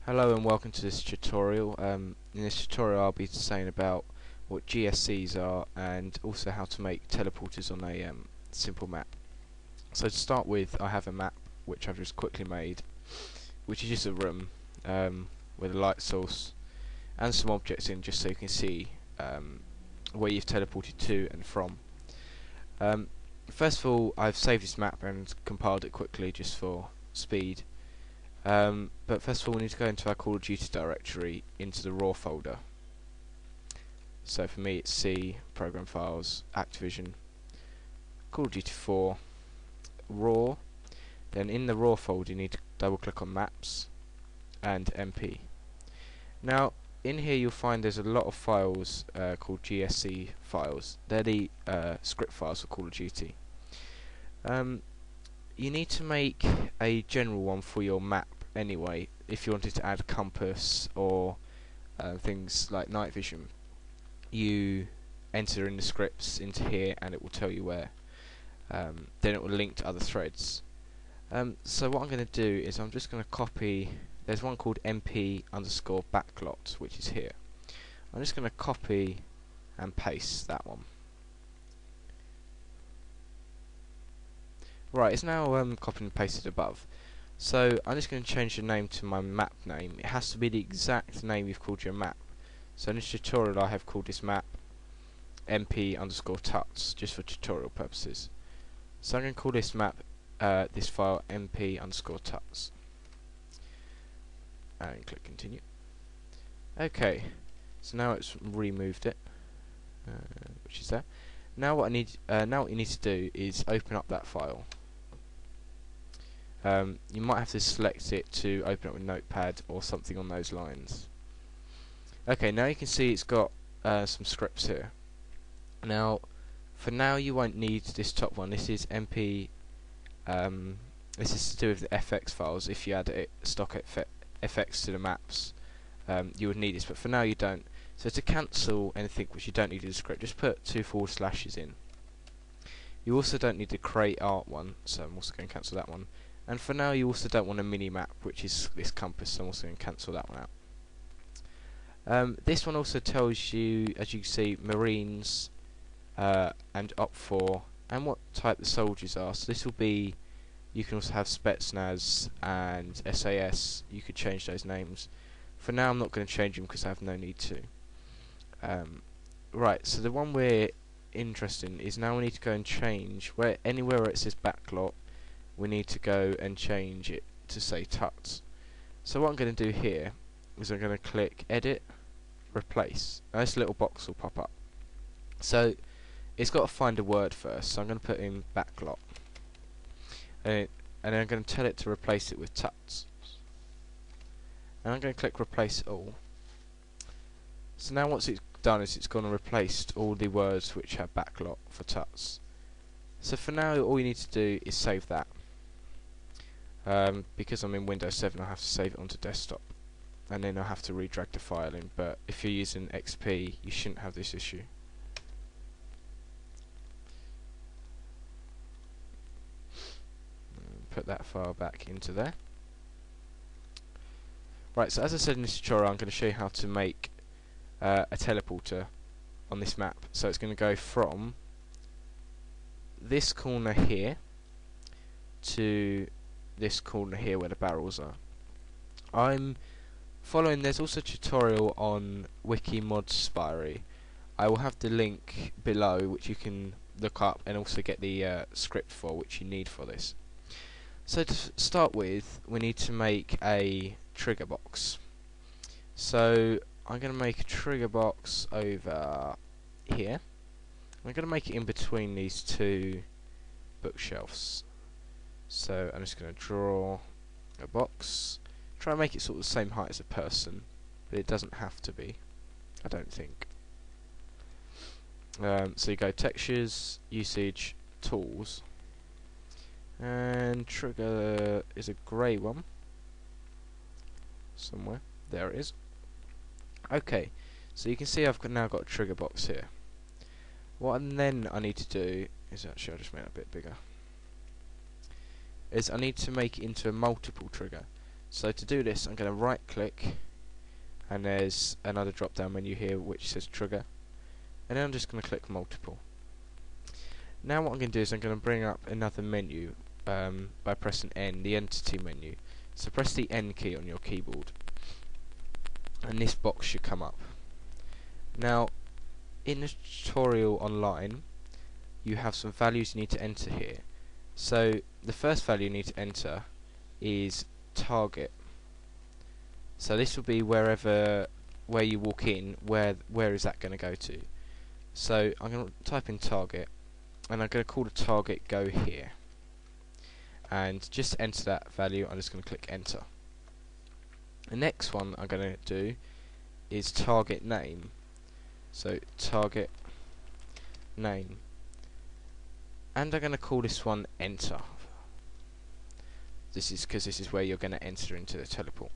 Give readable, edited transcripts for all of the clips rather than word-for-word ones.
Hello and welcome to this tutorial. In this tutorial I'll be saying about what GSCs are and also how to make teleporters on a simple map. So to start with, I have a map which I've just quickly made, which is just a room with a light source and some objects in, just so you can see where you've teleported to and from. First of all, I've saved this map and compiled it quickly just for speed. But first of all, we need to go into our Call of Duty directory into the raw folder. So for me it's C, Program Files, Activision, Call of Duty 4, Raw. Then in the raw folder you need to double click on Maps and MP. Now in here you'll find there's a lot of files called GSC files. They're the script files for Call of Duty. You need to make a general one for your map anyway, if you wanted to add a compass or things like night vision. You enter in the scripts into here and it will tell you where. Then it will link to other threads. So what I'm going to do is I'm just going to copy, there's one called mp underscore backlot, which is here. I'm just going to copy and paste that one. Right, it's now copied and pasted above. So I'm just going to change the name to my map name. It has to be the exact name you've called your map. So in this tutorial I have called this map mp underscore tuts, just for tutorial purposes. So I'm going to call this map, this file mp underscore tuts. And click continue. Okay, so now it's removed it, which is there. Now what you need to do is open up that file. You might have to select it to open it with Notepad or something on those lines. Okay, now you can see it's got some scripts here. Now, for now you won't need this top one. This is MP. This is to do with the FX files. If you add stock FX to the maps, you would need this, but for now you don't. So to cancel anything which you don't need in the script, just put 2 forward slashes in. You also don't need the create art one, so I'm also going to cancel that one. And for now you also don't want a mini map, which is this compass, so I'm also going to cancel that one out. This one also tells you, as you can see, Marines and Op4 and what type the soldiers are. So this will be, you can also have Spetsnaz and SAS. You could change those names. For now I'm not going to change them because I have no need to. Right, so the one we're interested in is now we need to go and change anywhere where it says backlot. We need to go and change it to say tuts. So what I'm going to do here is I'm going to click edit, replace. Now this little box will pop up. So it's got to find a word first, so I'm going to put in backlot, and then I'm going to tell it to replace it with tuts, and I'm going to click replace all. So now once it's done is it's gone and replaced all the words which have backlot for tuts. So for now all you need to do is save that. Because I'm in Windows 7 I have to save it onto desktop, and then I have to redrag the file in, but if you're using XP you shouldn't have this issue. Put that file back into there. Right, so as I said in this tutorial I'm going to show you how to make a teleporter on this map. So it's going to go from this corner here to this corner here where the barrels are. I'm following, there's also a tutorial on wiki mod xfire. I will have the link below which you can look up and also get the script for which you need for this. So to start with we need to make a trigger box. So I'm going to make a trigger box over here. I'm going to make it in between these two bookshelves. So I'm just going to draw a box. Try and make it sort of the same height as a person, but it doesn't have to be, I don't think. So you go textures, usage, tools, and trigger is a grey one somewhere. There it is. Okay, so you can see I've now got a trigger box here. What then I need to do is actually, I'll just make it a bit bigger, is I need to make it into a multiple trigger. So to do this, I'm going to right click, and there's another drop down menu here which says trigger, and then I'm just going to click multiple. Now what I'm going to do is I'm going to bring up another menu by pressing N, the entity menu. So press the N key on your keyboard, and this box should come up. Now in the tutorial online you have some values you need to enter here. So the first value you need to enter is target. So this will be where you walk in, where is that going to go to. So I'm going to type in target, and I'm going to call the target go here, and just to enter that value I'm just going to click enter. The next one I'm going to do is target name. So target name, and I'm going to call this one enter. This is because this is where you're going to enter into the teleport.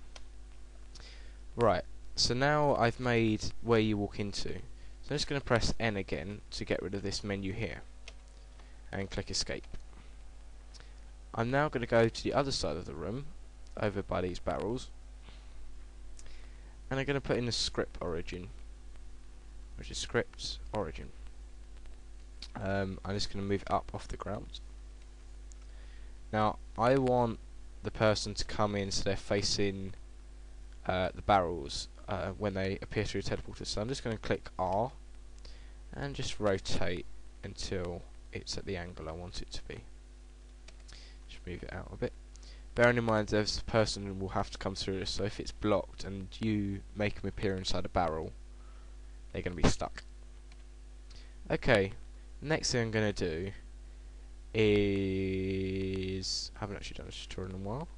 Right, so now I've made where you walk into. So I'm just going to press N again to get rid of this menu here, and click escape. I'm now going to go to the other side of the room, over by these barrels, and I'm going to put in the script origin, which is script origin. I'm just going to move up off the ground. Now I want the person to come in so they're facing the barrels when they appear through the teleporter. So I'm just going to click R and just rotate until it's at the angle I want it to be. Just move it out a bit. Bearing in mind there's a person will have to come through this, so if it's blocked and you make them appear inside a barrel, they're going to be stuck. Okay, next thing I'm going to do is, I haven't actually done a tutorial in a while.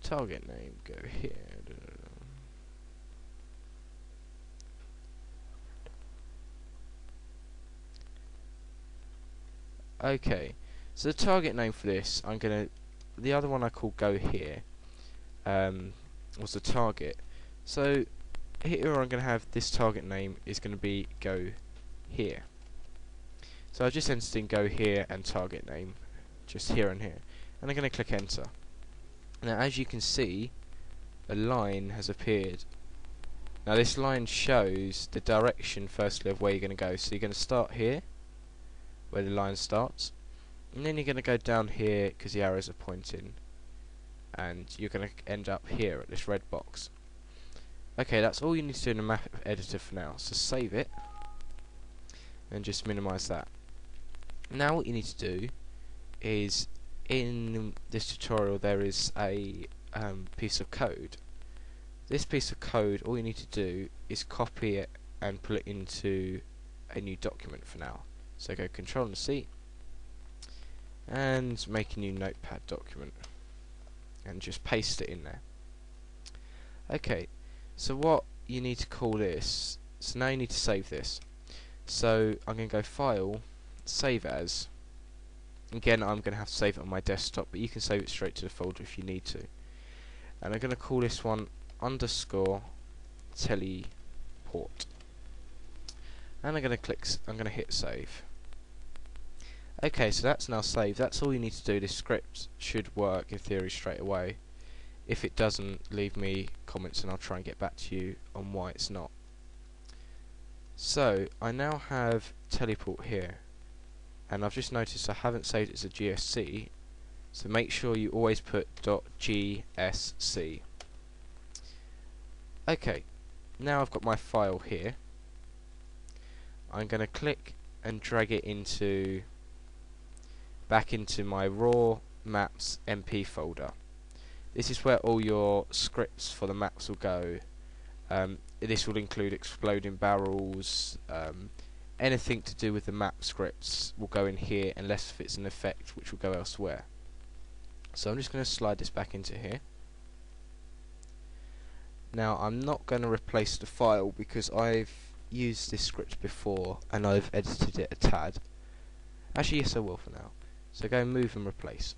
Target name, go here. Okay, so the target name for this, the other one I called go here was the target. So here I'm going to have this target name is going to be go here. So I just entered in go here and target name, just here and here, and I'm going to click enter. Now as you can see, a line has appeared. Now this line shows the direction firstly of where you're going to go. So you're going to start here, where the line starts, and then you're going to go down here because the arrows are pointing, and you're going to end up here at this red box. Okay, that's all you need to do in the map editor for now, so save it and just minimize that. Now what you need to do is, in this tutorial there is a piece of code. This piece of code, all you need to do is copy it and put it into a new document for now. So go Control and C and make a new notepad document and just paste it in there. Okay, so what you need to call this, so now you need to save this. So I'm going to go File, Save As. Again, I'm going to have to save it on my desktop, but you can save it straight to the folder if you need to. And I'm going to call this one underscore teleport. And I'm going to hit save. Okay, so that's now saved. That's all you need to do. This script should work in theory straight away. If it doesn't, leave me comments and I'll try and get back to you on why it's not. So I now have teleport here, and I've just noticed I haven't saved it as a GSC, so make sure you always put .gsc. Okay, now I've got my file here. I'm going to click and drag it back into my raw maps MP folder. This is where all your scripts for the maps will go. This will include exploding barrels, anything to do with the map scripts will go in here unless if it's an effect which will go elsewhere. So I'm just going to slide this back into here. Now I'm not going to replace the file because I've used this script before and I've edited it a tad. Actually yes I will for now. So go move and replace.